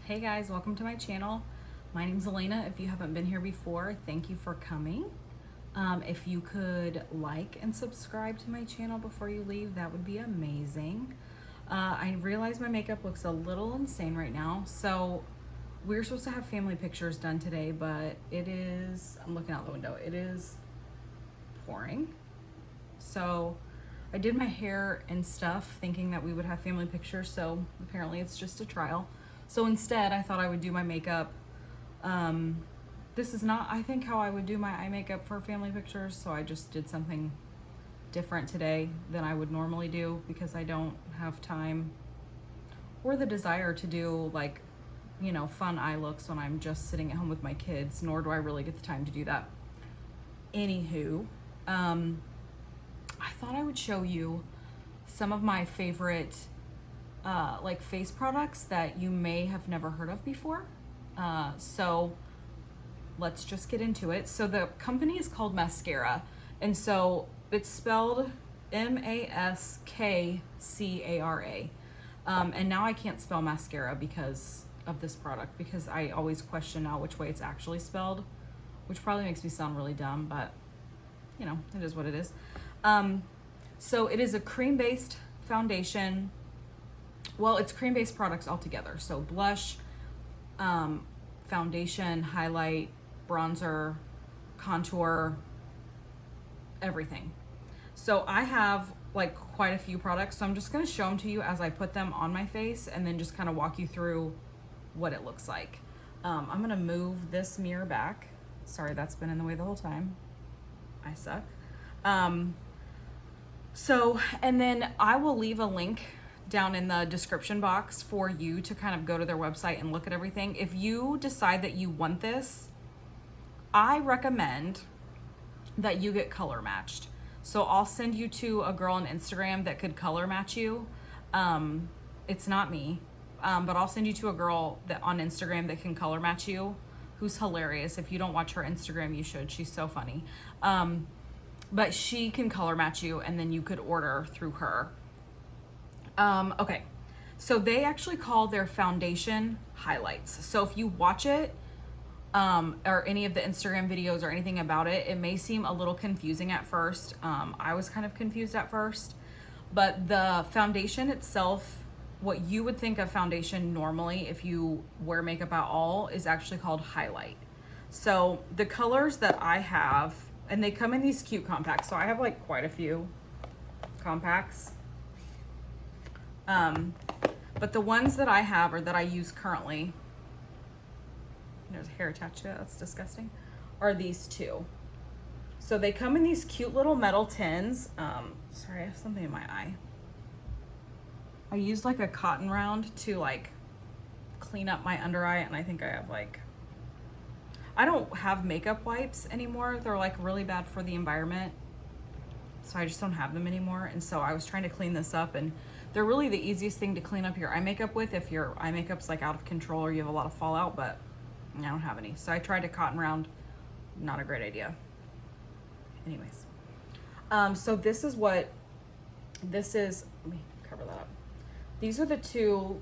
Hey guys, welcome to my channel. My name's Elena. If you haven't been here before, thank you for coming. If you could like and subscribe to my channel before you leave, that would be amazing. I realize my makeup looks a little insane right now. So we're supposed to have family pictures done today, but it is, I'm looking out the window, it is pouring. So I did my hair and stuff thinking that we would have family pictures, so apparently it's just a trial. So instead, I thought I would do my makeup. This is not, I think, how I would do my eye makeup for family pictures, so I just did something different today than I would normally do because I don't have time or the desire to do, like, you know, fun eye looks when I'm just sitting at home with my kids, nor do I really get the time to do that. Anywho, I thought I would show you some of my favorite like face products that you may have never heard of before. So let's just get into it. So the company is called Maskcara, and so it's spelled M-A-S-K-C-A-R-A. And now I can't spell mascara because of this product, because I always question now which way it's actually spelled, which probably makes me sound really dumb, but you know, it is what it is. So it is a cream-based foundation. Well, it's cream-based products altogether. So blush, foundation, highlight, bronzer, contour, everything. So I have like quite a few products. So I'm just gonna show them to you as I put them on my face and then just kind of walk you through what it looks like. I'm gonna move this mirror back. Sorry, that's been in the way the whole time. I suck. And then I will leave a link down in the description box for you to kind of go to their website and look at everything. If you decide that you want this, I recommend that you get color matched. So I'll send you to a girl on Instagram that could color match you. It's not me, but I'll send you to a girl that on Instagram that can color match you, who's hilarious. If you don't watch her Instagram, you should. She's so funny. But she can color match you, and then you could order through her. Okay, so they actually call their foundation highlights. So if you watch it, or any of the Instagram videos or anything about it, it may seem a little confusing at first. I was kind of confused at first, but the foundation itself, what you would think of foundation normally if you wear makeup at all, is actually called highlight. So the colors that I have, and they come in these cute compacts. So I have like quite a few compacts. But the ones that I have, or that I use currently, there's hair attached to it, that's disgusting, are these two. So they come in these cute little metal tins. Sorry, I have something in my eye. I used like a cotton round to like clean up my under eye, and I think I have like, I don't have makeup wipes anymore. They're like really bad for the environment. So I just don't have them anymore. And so I was trying to clean this up, and they're really the easiest thing to clean up your eye makeup with if your eye makeup's like out of control or you have a lot of fallout, but I don't have any. So I tried a cotton round, not a great idea. Anyways, so this is what this is. Let me cover that up. These are the two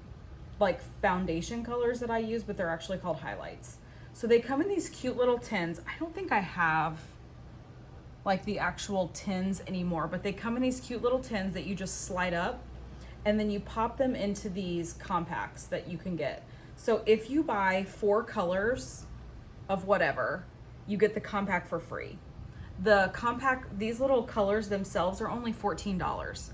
like foundation colors that I use, but they're actually called highlights. So they come in these cute little tins. I don't think I have like the actual tins anymore, but they come in these cute little tins that you just slide up, and then you pop them into these compacts that you can get. So if you buy 4 colors of whatever, you get the compact for free. The compact, these little colors themselves are only $14.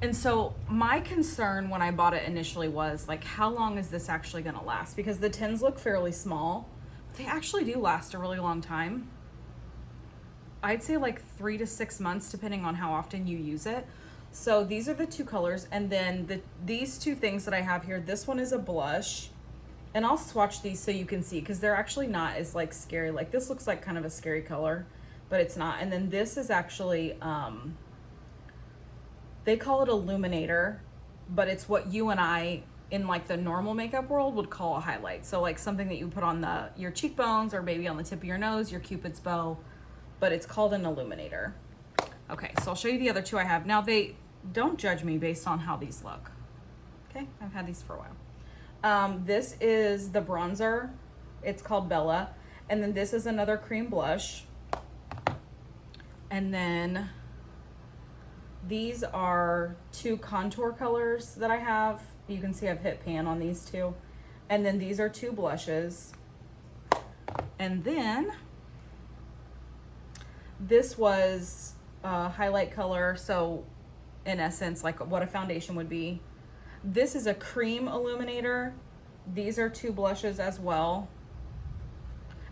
And so my concern when I bought it initially was like, how long is this actually gonna last? Because the tins look fairly small, but they actually do last a really long time. I'd say like 3 to 6 months, depending on how often you use it. So these are the 2 colors. And then these 2 things that I have here, this one is a blush, and I'll swatch these so you can see, because they're actually not as like scary. Like this looks like kind of a scary color, but it's not. And then this is actually, they call it Illuminator, but it's what you and I in like the normal makeup world would call a highlight. So like something that you put on your cheekbones, or maybe on the tip of your nose, your Cupid's bow, but it's called an illuminator. Okay, so I'll show you the other 2 I have. Now, they don't judge me based on how these look. Okay, I've had these for a while. This is the bronzer. It's called Bella. And then this is another cream blush. And then these are 2 contour colors that I have. You can see I've hit pan on these 2. And then these are 2 blushes. And then this was a highlight color. So in essence, like what a foundation would be. This is a cream illuminator. These are 2 blushes as well.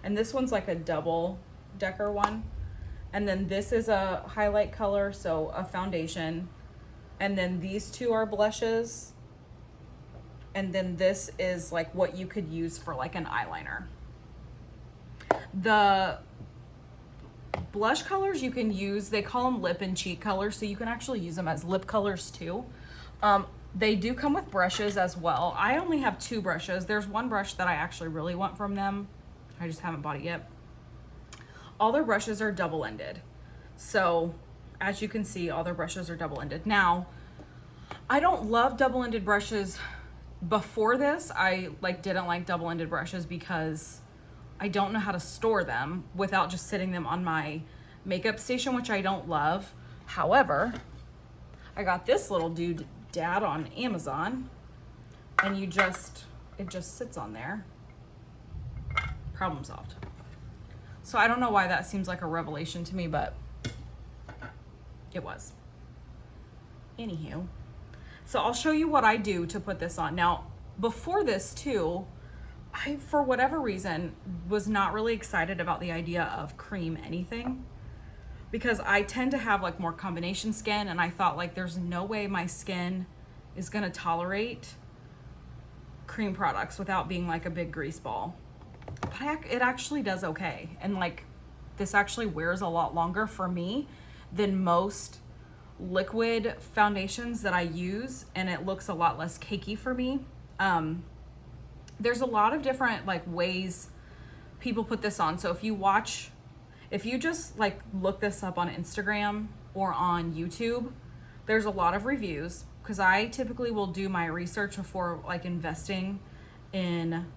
And this one's like a double decker one. And then this is a highlight color, so a foundation. And then these 2 are blushes. And then this is like what you could use for like an eyeliner. The blush colors you can use, they call them lip and cheek colors, so you can actually use them as lip colors too. They do come with brushes as well. I only have 2 brushes. There's one brush that I actually really want from them. I just haven't bought it yet. All their brushes are double-ended. So as you can see, all their brushes are double-ended. Now, I don't love double-ended brushes. Before this, I didn't like double-ended brushes because I don't know how to store them without just sitting them on my makeup station, which I don't love. However, I got this little doodad on Amazon, and it just sits on there. Problem solved. So I don't know why that seems like a revelation to me, but it was. Anywho, so I'll show you what I do to put this on. Now, before this too, I, for whatever reason, was not really excited about the idea of cream anything, because I tend to have like more combination skin, and I thought like there's no way my skin is gonna tolerate cream products without being like a big grease ball. But it actually does okay. And like this actually wears a lot longer for me than most liquid foundations that I use, and it looks a lot less cakey for me. There's a lot of different like ways people put this on. So if you just like look this up on Instagram or on YouTube, there's a lot of reviews, because I typically will do my research before like investing in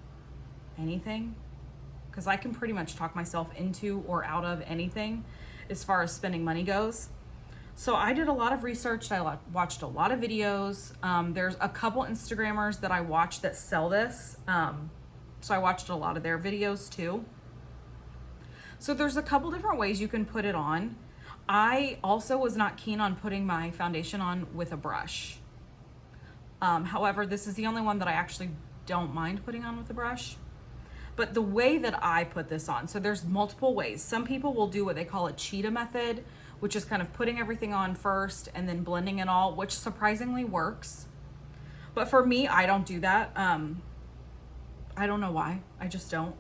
anything, because I can pretty much talk myself into or out of anything as far as spending money goes. So I did a lot of research. I watched a lot of videos. There's a couple Instagrammers that I watch that sell this. So I watched a lot of their videos too. So there's a couple different ways you can put it on. I also was not keen on putting my foundation on with a brush. However, this is the only one that I actually don't mind putting on with a brush. But the way that I put this on, so there's multiple ways. Some people will do what they call a cheetah method, which is kind of putting everything on first and then blending it all, which surprisingly works. But for me, I don't do that. I don't know why, I just don't.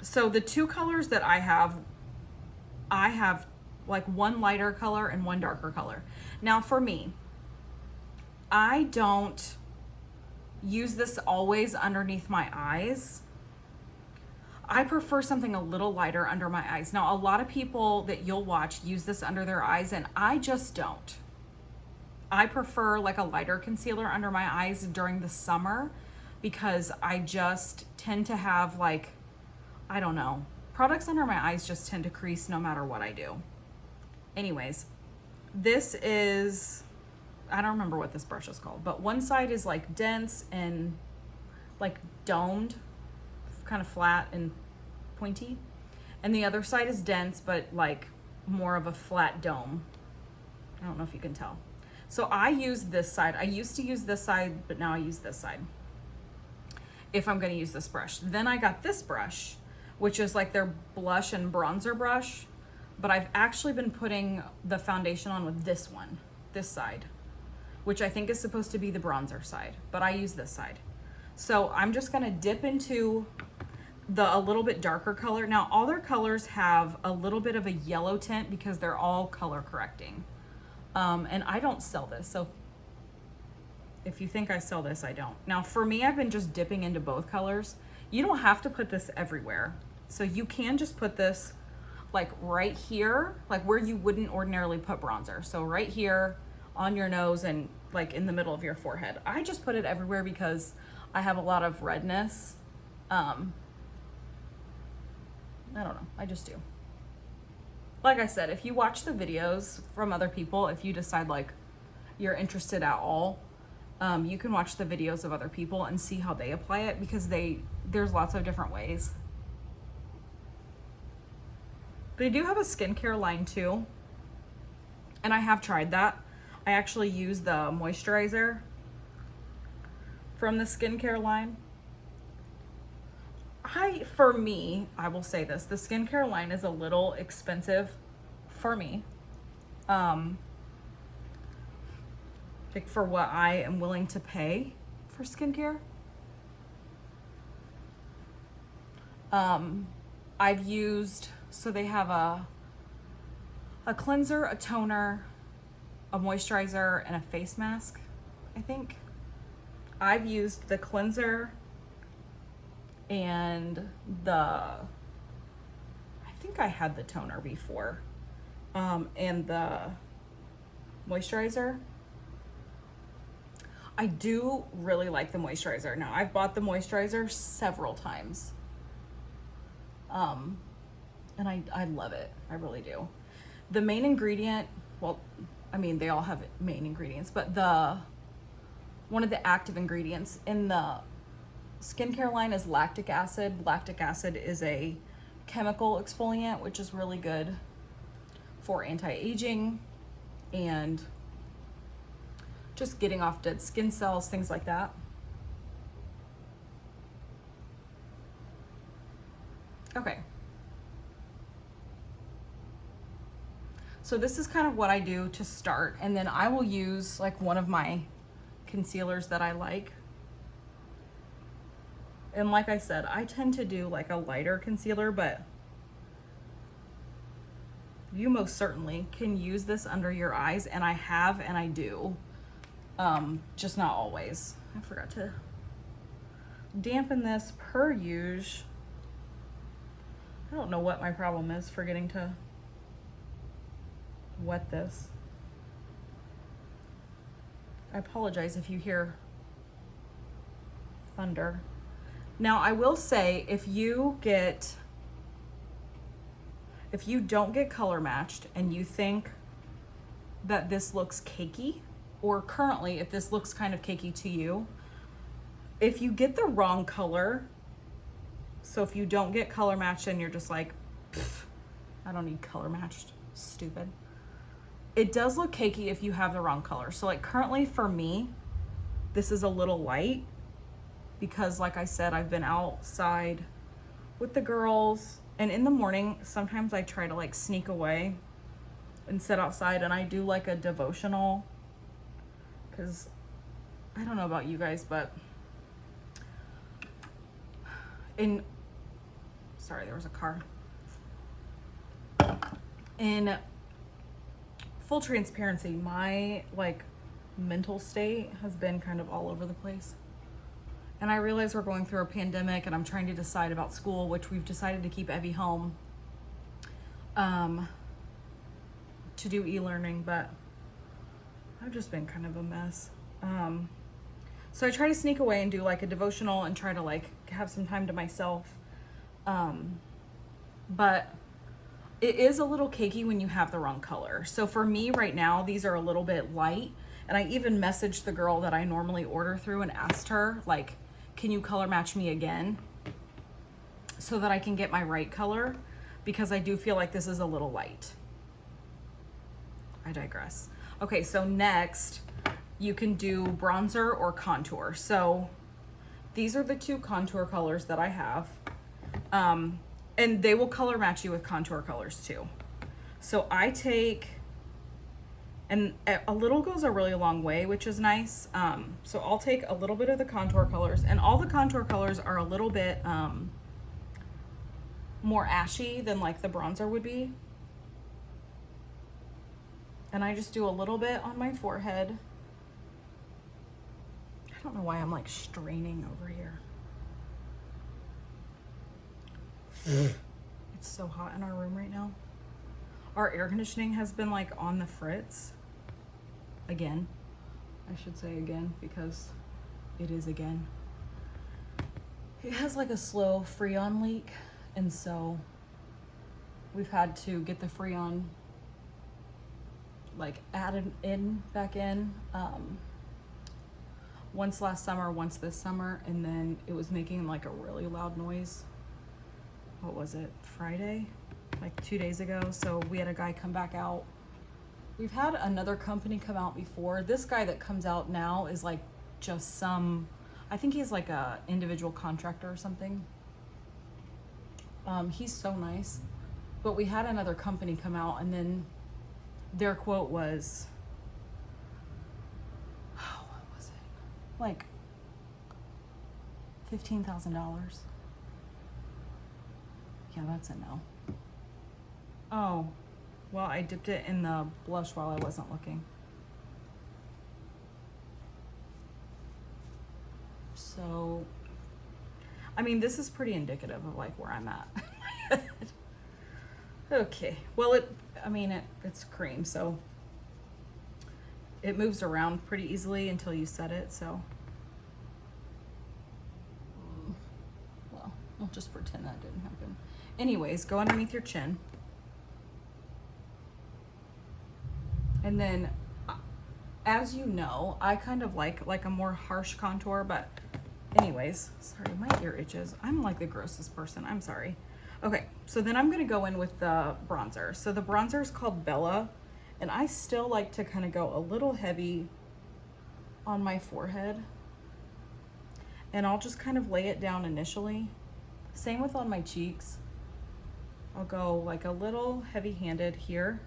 So the 2 colors that I have like one lighter color and one darker color. Now for me, I don't use this always underneath my eyes. I prefer something a little lighter under my eyes. Now, a lot of people that you'll watch use this under their eyes, and I just don't. I prefer like a lighter concealer under my eyes during the summer, because I just tend to have like, I don't know, products under my eyes just tend to crease no matter what I do. Anyways, this is, I don't remember what this brush is called, but one side is like dense and like domed, kind of flat and pointy, and the other side is dense but like more of a flat dome. I don't know if you can tell. So I use this side. I used to use this side, but now I use this side if I'm going to use this brush. Then I got this brush, which is like their blush and bronzer brush, but I've actually been putting the foundation on with this one, this side, which I think is supposed to be the bronzer side, but I use this side. So I'm just gonna dip into a little bit darker color. Now all their colors have a little bit of a yellow tint because they're all color correcting. And I don't sell this, so if you think I sell this, I don't. Now for me, I've been just dipping into both colors. You don't have to put this everywhere. So you can just put this like right here, like where you wouldn't ordinarily put bronzer. So right here on your nose and like in the middle of your forehead. I just put it everywhere because I have a lot of redness. I don't know, I just do. Like I said, if you watch the videos from other people, if you decide like you're interested at all, you can watch the videos of other people and see how they apply it, because there's lots of different ways. They do have a skincare line too, and I have tried that. I actually use the moisturizer from the skincare line. For me, I will say this, the skincare line is a little expensive for me. Like for what I am willing to pay for skincare. I've used, so they have a cleanser, a toner, a moisturizer, and a face mask, I think. I've used the cleanser and I think I had the toner before, and the moisturizer. I do really like the moisturizer. Now, I've bought the moisturizer several times, and I love it. I really do. The main ingredient, well, I mean, they all have main ingredients, but one of the active ingredients in the skincare line is lactic acid. Lactic acid is a chemical exfoliant, which is really good for anti-aging and just getting off dead skin cells, things like that. Okay. So this is kind of what I do to start, and then I will use like one of my concealers that I like. And like I said, I tend to do like a lighter concealer, but you most certainly can use this under your eyes, and I have, and I do. Just not always. I forgot to dampen this per usual. I don't know what my problem is forgetting to wet this. I apologize if you hear thunder. Now, I will say, if you don't get color matched and you think that this looks cakey, or currently if this looks kind of cakey to you, if you get the wrong color, so if you don't get color matched and you're just like, I don't need color matched, stupid. It does look cakey if you have the wrong color. So like currently for me, this is a little light because like I said, I've been outside with the girls, and in the morning, sometimes I try to like sneak away and sit outside and I do like a devotional, because I don't know about you guys, but sorry, there was a car. In full transparency, my like mental state has been kind of all over the place. And I realize we're going through a pandemic and I'm trying to decide about school, which we've decided to keep Evie home to do e-learning, but I've just been kind of a mess. So I try to sneak away and do like a devotional and try to like have some time to myself. But it is a little cakey when you have the wrong color. So for me right now, these are a little bit light. And I even messaged the girl that I normally order through and asked her, like, can you color match me again so that I can get my right color? Because I do feel like this is a little light. I digress. Okay, so next you can do bronzer or contour. So these are the two contour colors that I have. And they will color match you with contour colors too. So I take, and a little goes a really long way, which is nice. So I'll take a little bit of the contour colors, and all the contour colors are a little bit more ashy than like the bronzer would be. And I just do a little bit on my forehead. I don't know why I'm like straining over here. It's so hot in our room right now. Our air conditioning has been like on the fritz. Again. I should say again because it is again. it has like a slow Freon leak, and so we've had to get the Freon like added back in once last summer, once this summer, and then it was making like a really loud noise. What was it, Friday? Like 2 days ago. So we had a guy come back out. We've had another company come out before. This guy that comes out now is like just some, I think he's like a individual contractor or something. He's so nice. But we had another company come out, and then their quote was, oh, what was it? Like $15,000. Yeah, that's a no. Oh, well, I dipped it in the blush while I wasn't looking. So, I mean, this is pretty indicative of like where I'm at. Okay, well, it's cream, so it moves around pretty easily until you set it, so. Well, I'll just pretend that didn't happen. Anyways, go underneath your chin. And then, as you know, I kind of like a more harsh contour, but anyways, sorry, my ear itches. I'm like the grossest person, I'm sorry. Okay, so then I'm gonna go in with the bronzer. So the bronzer is called Bella, and I still like to kind of go a little heavy on my forehead. And I'll just kind of lay it down initially. Same with on my cheeks. I'll go like a little heavy-handed here.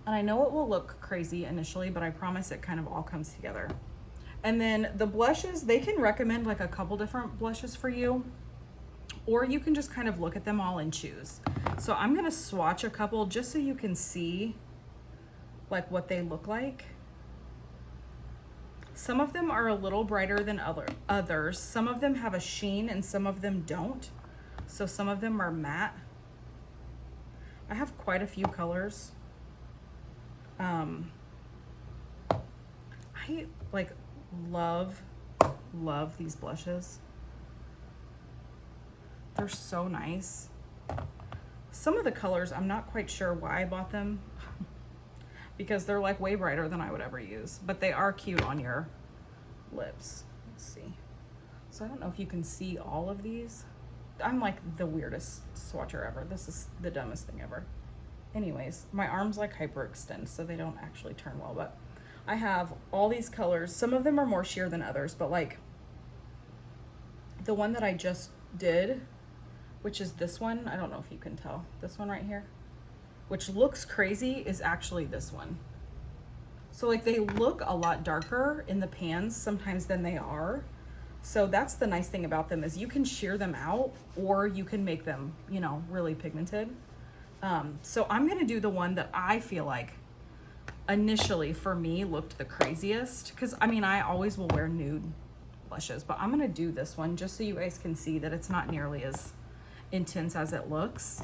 And I know it will look crazy initially, but I promise it kind of all comes together. And then the blushes, they can recommend like a couple different blushes for you, or you can just kind of look at them all and choose. So I'm gonna swatch a couple just so you can see like what they look like. Some of them are a little brighter than others. Some of them have a sheen and some of them don't. So some of them are matte. I have quite a few colors. I like love these blushes. They're so nice. Some of the colors, I'm not quite sure why I bought them because they're like way brighter than I would ever use, but they are cute on your lips. Let's see. So I don't know if you can see all of these. I'm like the weirdest swatcher ever. This is the dumbest thing ever. Anyways, my arms like hyperextend, so they don't actually turn well, but I have all these colors. Some of them are more sheer than others, but like the one that I just did, which is this one, I don't know if you can tell, this one right here, which looks crazy, is actually this one. So like they look a lot darker in the pans sometimes than they are. So that's the nice thing about them, is you can sheer them out or you can make them, you know, really pigmented. So I'm gonna do the one that I feel like initially for me looked the craziest, because I mean I always will wear nude blushes, but I'm gonna do this one just so you guys can see that it's not nearly as intense as it looks.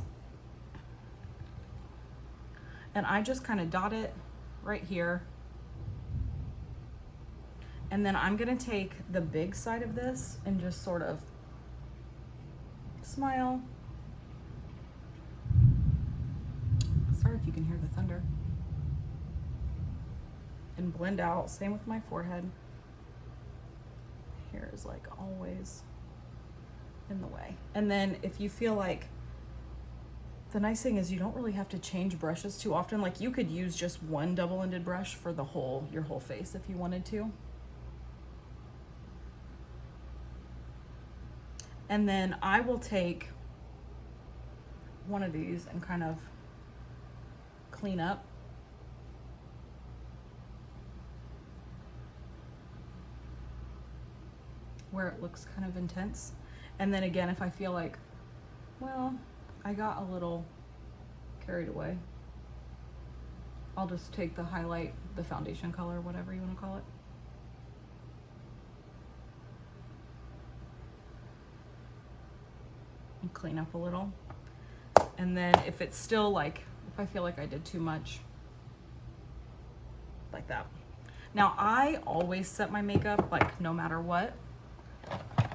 And I just kind of dot it right here, and then I'm gonna take the big side of this and just sort of smile. Sorry if you can hear the thunder. And blend out. Same with my forehead. Hair is like always in the way. And then if you feel like, the nice thing is you don't really have to change brushes too often. Like you could use just one double-ended brush for the your whole face if you wanted to. And then I will take one of these and kind of clean up. Where it looks kind of intense. And then again, if I feel like, well, I got a little carried away, I'll just take the highlight, the foundation color, whatever you want to call it. And clean up a little. And then if it's still like, if I feel like I did too much, like that. Now I always set my makeup like no matter what.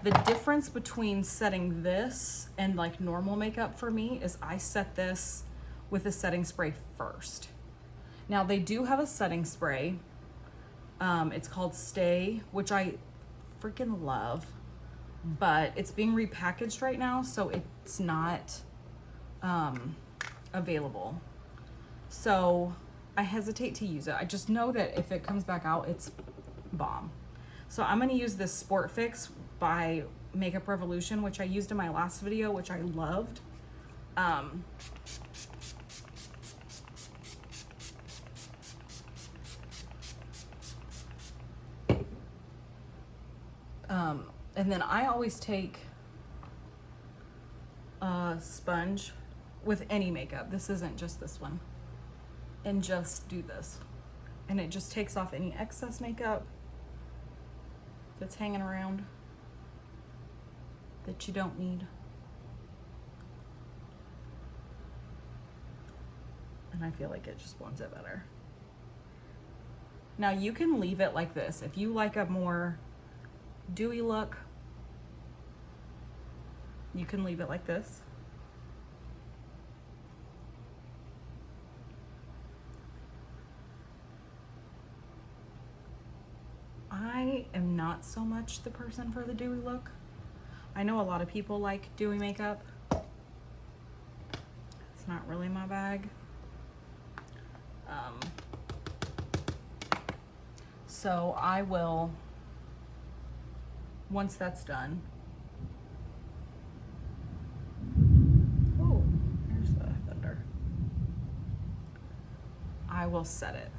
The difference between setting this and like normal makeup for me is I set this with a setting spray first. Now they do have a setting spray. It's called Stay, which I freaking love, but it's being repackaged right now, so it's not available. So I hesitate to use it. I just know that if it comes back out, it's bomb. So I'm gonna use this Sport Fix by Makeup Revolution, which I used in my last video, which I loved. And then I always take a sponge with any makeup. This isn't just this one. And just do this. And it just takes off any excess makeup that's hanging around that you don't need. And I feel like it just blends it better. Now you can leave it like this. If you like a more dewy look, you can leave it like this. I am not so much the person for the dewy look. I know a lot of people like dewy makeup. It's not really my bag. So I will, once that's done, oh, there's the thunder. I will set it.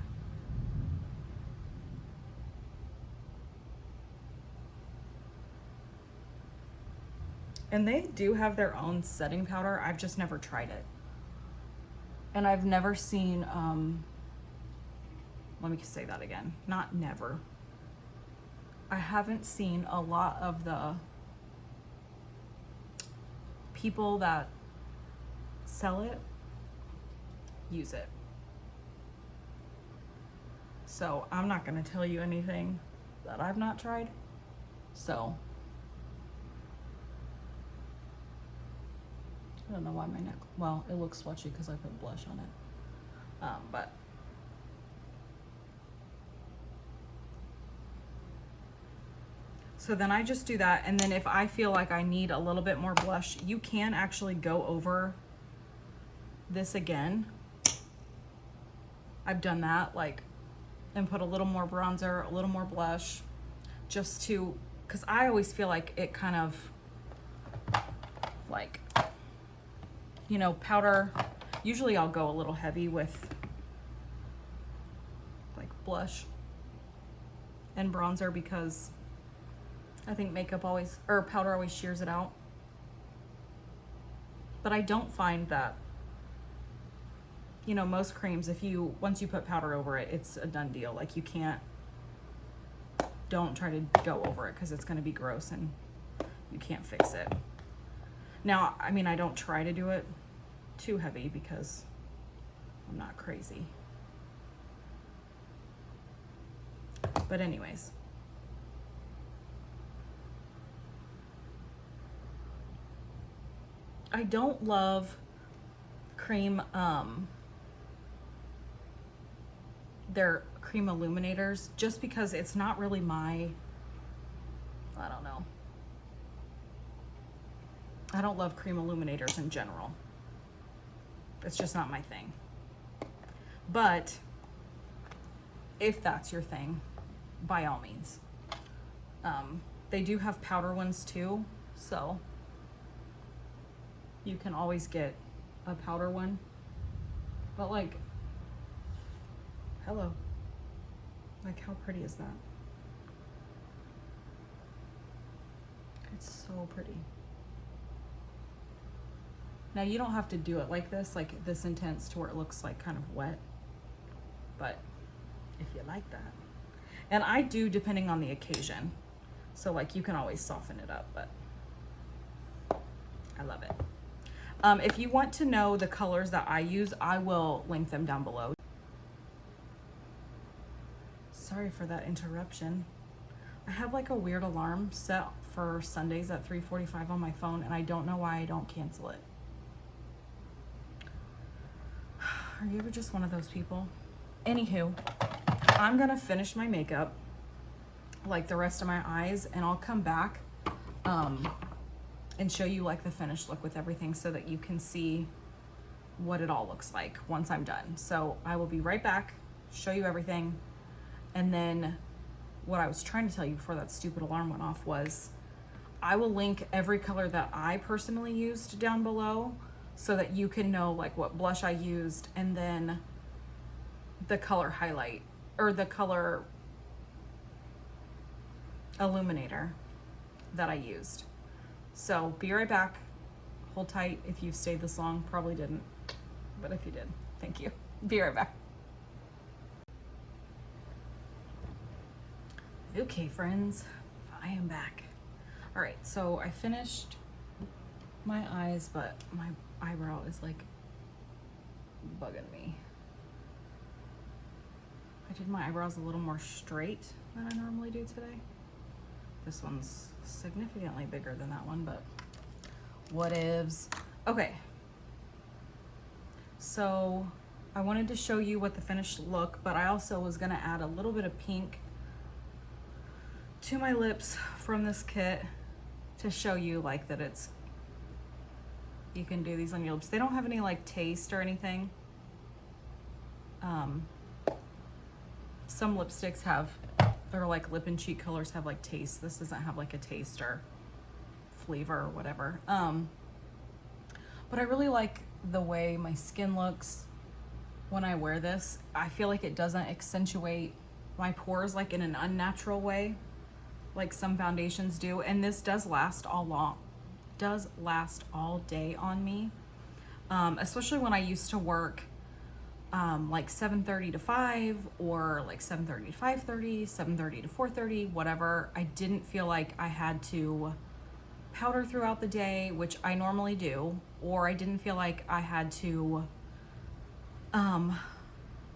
And they do have their own setting powder. I've just never tried it. And I've never seen, let me say that again, not never. I haven't seen a lot of the people that sell it use it. So I'm not gonna tell you anything that I've not tried. So I don't know why my neck, well, it looks swatchy because I put blush on it. But so then I just do that, and then if I feel like I need a little bit more blush, you can actually go over this again. I've done that, like, and put a little more bronzer, a little more blush, just to, because I always feel like it kind of, like, you know, powder. Usually I'll go a little heavy with like blush and bronzer because I think makeup always, or powder always shears it out. But I don't find that, you know, most creams, if you, once you put powder over it, it's a done deal. Like you can't, don't try to go over it because it's going to be gross and you can't fix it. Now, I mean, I don't try to do it too heavy because I'm not crazy. But anyways. I don't love Creme, their Creme Illuminators just because it's not really my, I don't know. I don't love Creme Illuminators in general. It's just not my thing. But if that's your thing, by all means. They do have powder ones too, so you can always get a powder one. But like, hello. Like, how pretty is that? It's so pretty. Now you don't have to do it like this intense to where it looks like kind of wet, but if you like that. And I do depending on the occasion. So like you can always soften it up, but I love it. If you want to know the colors that I use, I will link them down below. Sorry for that interruption. I have like a weird alarm set for Sundays at 3:45 on my phone, and I don't know why I don't cancel it. Are you ever just one of those people? Anywho, I'm gonna finish my makeup, like the rest of my eyes, and I'll come back and show you like the finished look with everything so that you can see what it all looks like once I'm done. So I will be right back, show you everything, and then what I was trying to tell you before that stupid alarm went off was I will link every color that I personally used down below so that you can know like what blush I used, and then the color highlight or the color illuminator that I used. So be right back. Hold tight. If you've stayed this long, probably didn't, but if you did, thank you. Be right back. Okay, friends, I am back. All right, so I finished my eyes, but my eyebrow is like bugging me. I did my eyebrows a little more straight than I normally do today. This one's significantly bigger than that one, but whatevs. Okay, so I wanted to show you what the finished look, but I also was gonna add a little bit of pink to my lips from this kit to show you like that it's, you can do these on your lips. They don't have any like taste or anything. Some lipsticks have, or like lip and cheek colors have like taste. This doesn't have like a taste or flavor or whatever. But I really like the way my skin looks when I wear this. I feel like it doesn't accentuate my pores like in an unnatural way like some foundations do, and this does last all day on me, especially when I used to work like 7:30 to 5 or like 7:30 to 5:30, 7:30 to 4:30, whatever. I didn't feel like I had to powder throughout the day, which I normally do, or I didn't feel like I had to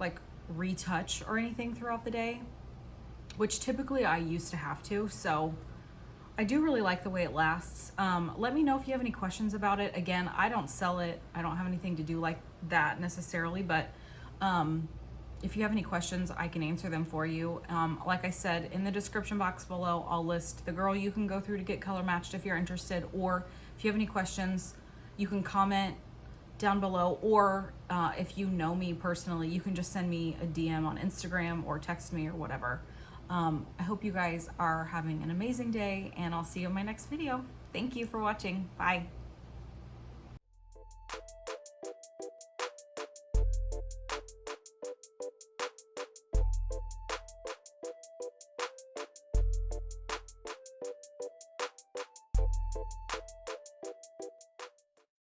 like retouch or anything throughout the day, which typically I used to have to. So I do really like the way it lasts. Let me know if you have any questions about it. Again, I don't sell it. I don't have anything to do like that necessarily, but if you have any questions, I can answer them for you. Like I said, in the description box below, I'll list the girl you can go through to get color matched if you're interested, or if you have any questions, you can comment down below, or if you know me personally, you can just send me a DM on Instagram or text me or whatever. I hope you guys are having an amazing day, and I'll see you in my next video. Thank you for watching. Bye.